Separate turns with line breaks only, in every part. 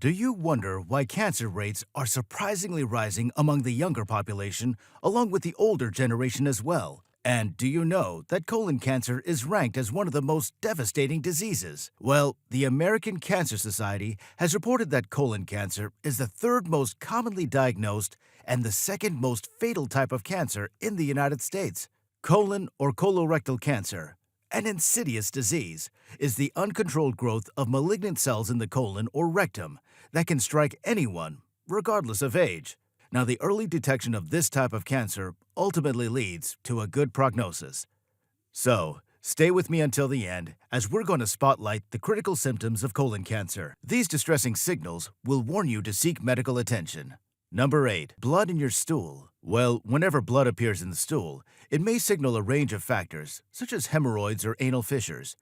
Do you wonder why cancer rates are surprisingly rising among the younger population, along with the older generation as well? And do you know that colon cancer is ranked as one of the most devastating diseases? Well, the American Cancer Society has reported that colon cancer is the third most commonly diagnosed and the second most fatal type of cancer in the United States. Colon or colorectal cancer, an insidious disease, is the uncontrolled growth of malignant cells in the colon or rectum that can strike anyone, regardless of age. Now, the early detection of this type of cancer ultimately leads to a good prognosis. So, stay with me until the end, as we're going to spotlight the critical symptoms of colon cancer. These distressing signals will warn you to seek medical attention. Number 8. Blood in your stool. Well, whenever blood appears in the stool, it may signal a range of factors, such as hemorrhoids or anal fissures.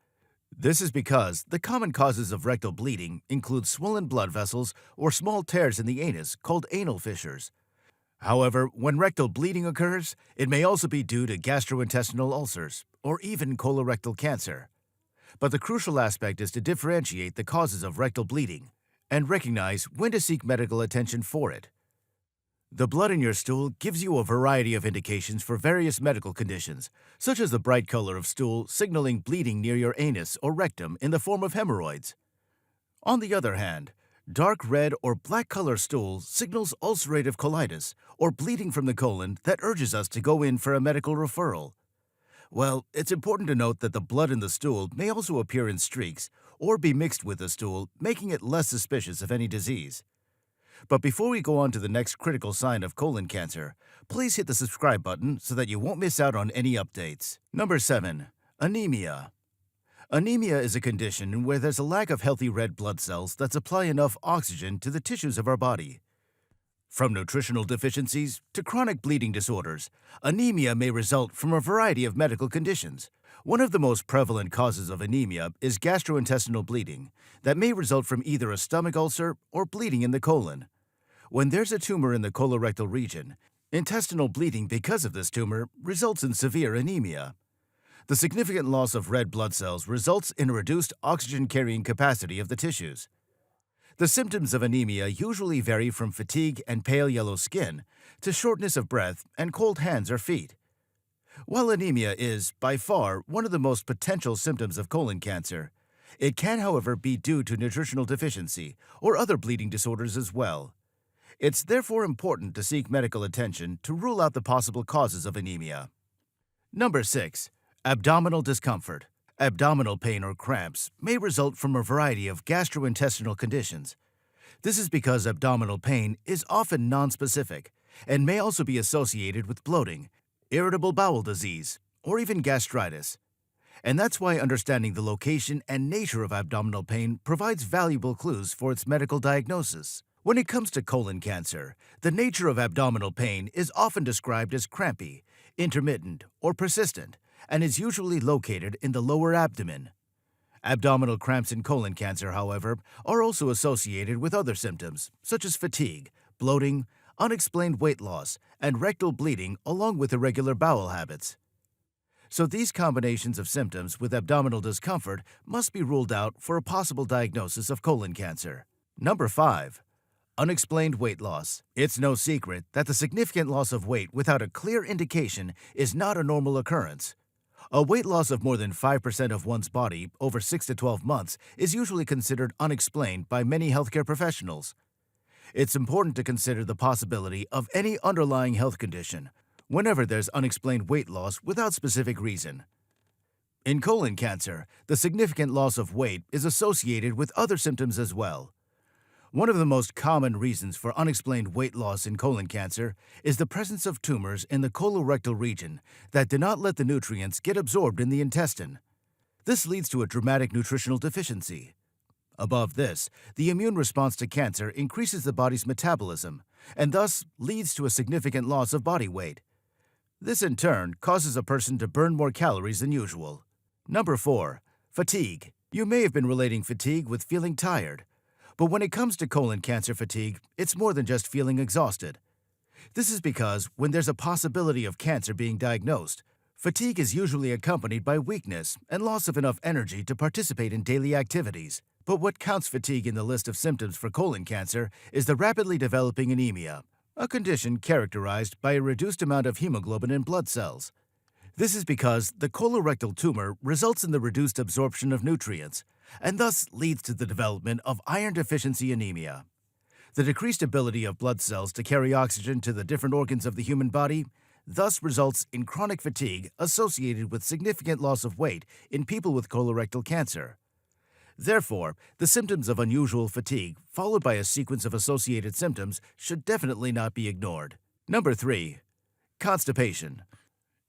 This is because the common causes of rectal bleeding include swollen blood vessels or small tears in the anus called anal fissures. However, when rectal bleeding occurs, it may also be due to gastrointestinal ulcers or even colorectal cancer. But the crucial aspect is to differentiate the causes of rectal bleeding and recognize when to seek medical attention for it. The blood in your stool gives you a variety of indications for various medical conditions, such as the bright color of stool signaling bleeding near your anus or rectum in the form of hemorrhoids. On the other hand, dark red or black color stool signals ulcerative colitis or bleeding from the colon that urges us to go in for a medical referral. Well, it's important to note that the blood in the stool may also appear in streaks or be mixed with the stool, making it less suspicious of any disease. But before we go on to the next critical sign of colon cancer, please hit the subscribe button so that you won't miss out on any updates. Number 7. Anemia. Anemia is a condition where there's a lack of healthy red blood cells that supply enough oxygen to the tissues of our body. From nutritional deficiencies to chronic bleeding disorders, anemia may result from a variety of medical conditions. One of the most prevalent causes of anemia is gastrointestinal bleeding that may result from either a stomach ulcer or bleeding in the colon. When there's a tumor in the colorectal region, intestinal bleeding because of this tumor results in severe anemia. The significant loss of red blood cells results in a reduced oxygen-carrying capacity of the tissues. The symptoms of anemia usually vary from fatigue and pale yellow skin to shortness of breath and cold hands or feet. While anemia is, by far, one of the most potential symptoms of colon cancer, it can, however, be due to nutritional deficiency or other bleeding disorders as well. It's therefore important to seek medical attention to rule out the possible causes of anemia. Number 6. Abdominal discomfort. Abdominal pain or cramps may result from a variety of gastrointestinal conditions. This is because abdominal pain is often nonspecific and may also be associated with bloating, irritable bowel disease, or even gastritis. And that's why understanding the location and nature of abdominal pain provides valuable clues for its medical diagnosis. When it comes to colon cancer, the nature of abdominal pain is often described as crampy, intermittent, or persistent, and is usually located in the lower abdomen. Abdominal cramps in colon cancer, however, are also associated with other symptoms, such as fatigue, bloating, unexplained weight loss, and rectal bleeding, along with irregular bowel habits. So these combinations of symptoms with abdominal discomfort must be ruled out for a possible diagnosis of colon cancer. Number 5. Unexplained weight loss. It's no secret that the significant loss of weight without a clear indication is not a normal occurrence. A weight loss of more than 5% of one's body over 6 to 12 months is usually considered unexplained by many healthcare professionals. It's important to consider the possibility of any underlying health condition whenever there's unexplained weight loss without specific reason. In colon cancer, the significant loss of weight is associated with other symptoms as well. One of the most common reasons for unexplained weight loss in colon cancer is the presence of tumors in the colorectal region that do not let the nutrients get absorbed in the intestine. This leads to a dramatic nutritional deficiency. Above this, the immune response to cancer increases the body's metabolism and thus leads to a significant loss of body weight. This in turn causes a person to burn more calories than usual. Number 4. Fatigue. You may have been relating fatigue with feeling tired. But when it comes to colon cancer fatigue, it's more than just feeling exhausted. This is because when there's a possibility of cancer being diagnosed, fatigue is usually accompanied by weakness and loss of enough energy to participate in daily activities. But what counts fatigue in the list of symptoms for colon cancer is the rapidly developing anemia, a condition characterized by a reduced amount of hemoglobin in blood cells. This is because the colorectal tumor results in the reduced absorption of nutrients, and thus leads to the development of iron deficiency anemia. The decreased ability of blood cells to carry oxygen to the different organs of the human body thus results in chronic fatigue associated with significant loss of weight in people with colorectal cancer. Therefore, the symptoms of unusual fatigue, followed by a sequence of associated symptoms, should definitely not be ignored. Number 3. Constipation.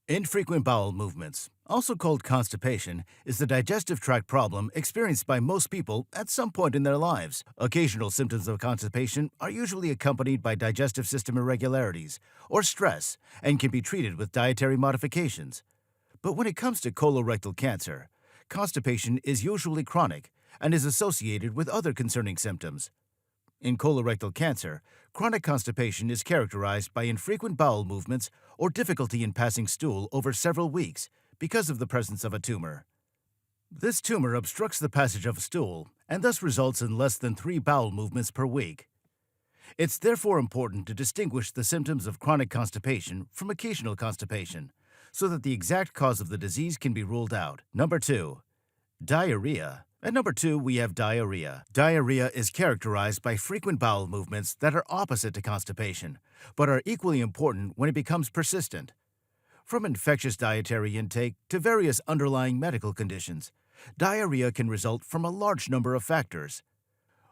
Infrequent bowel movements, also called constipation, is the digestive tract problem experienced by most people at some point in their lives. Occasional symptoms of constipation are usually accompanied by digestive system irregularities or stress and can be treated with dietary modifications. But when it comes to colorectal cancer, constipation is usually chronic and is associated with other concerning symptoms. In colorectal cancer, chronic constipation is characterized by infrequent bowel movements or difficulty in passing stool over several weeks because of the presence of a tumor. This tumor obstructs the passage of stool and thus results in less than 3 bowel movements per week. It's therefore important to distinguish the symptoms of chronic constipation from occasional constipation so that the exact cause of the disease can be ruled out. Number 2. Diarrhea. At number 2, we have diarrhea. Diarrhea is characterized by frequent bowel movements that are opposite to constipation, but are equally important when it becomes persistent. From infectious dietary intake to various underlying medical conditions, diarrhea can result from a large number of factors.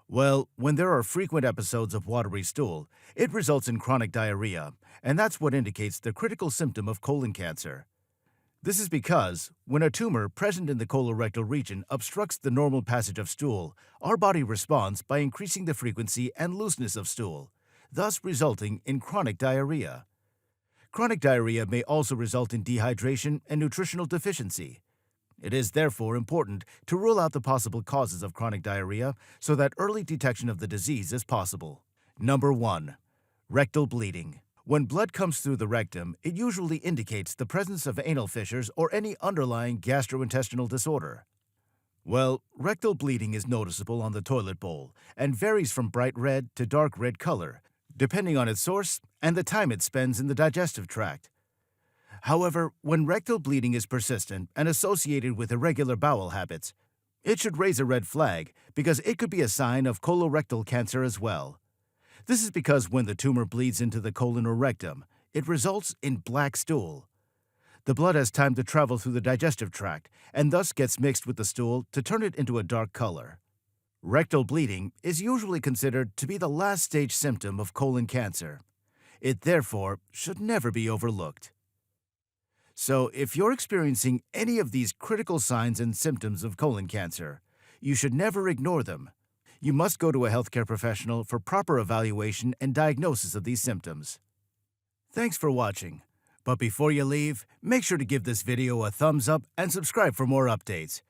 Well, when there are frequent episodes of watery stool, it results in chronic diarrhea, and that's what indicates the critical symptom of colon cancer. This is because, when a tumor present in the colorectal region obstructs the normal passage of stool, our body responds by increasing the frequency and looseness of stool, thus resulting in chronic diarrhea. Chronic diarrhea may also result in dehydration and nutritional deficiency. It is therefore important to rule out the possible causes of chronic diarrhea so that early detection of the disease is possible. Number 1. Rectal bleeding. When blood comes through the rectum, it usually indicates the presence of anal fissures or any underlying gastrointestinal disorder. Well, rectal bleeding is noticeable on the toilet bowl and varies from bright red to dark red color, depending on its source and the time it spends in the digestive tract. However, when rectal bleeding is persistent and associated with irregular bowel habits, it should raise a red flag because it could be a sign of colorectal cancer as well. This is because when the tumor bleeds into the colon or rectum, it results in black stool. The blood has time to travel through the digestive tract and thus gets mixed with the stool to turn it into a dark color. Rectal bleeding is usually considered to be the last stage symptom of colon cancer. It therefore should never be overlooked. So if you're experiencing any of these critical signs and symptoms of colon cancer, you should never ignore them. You must go to a healthcare professional for proper evaluation and diagnosis of these symptoms. Thanks for watching. But before you leave, make sure to give this video a thumbs up and subscribe for more updates.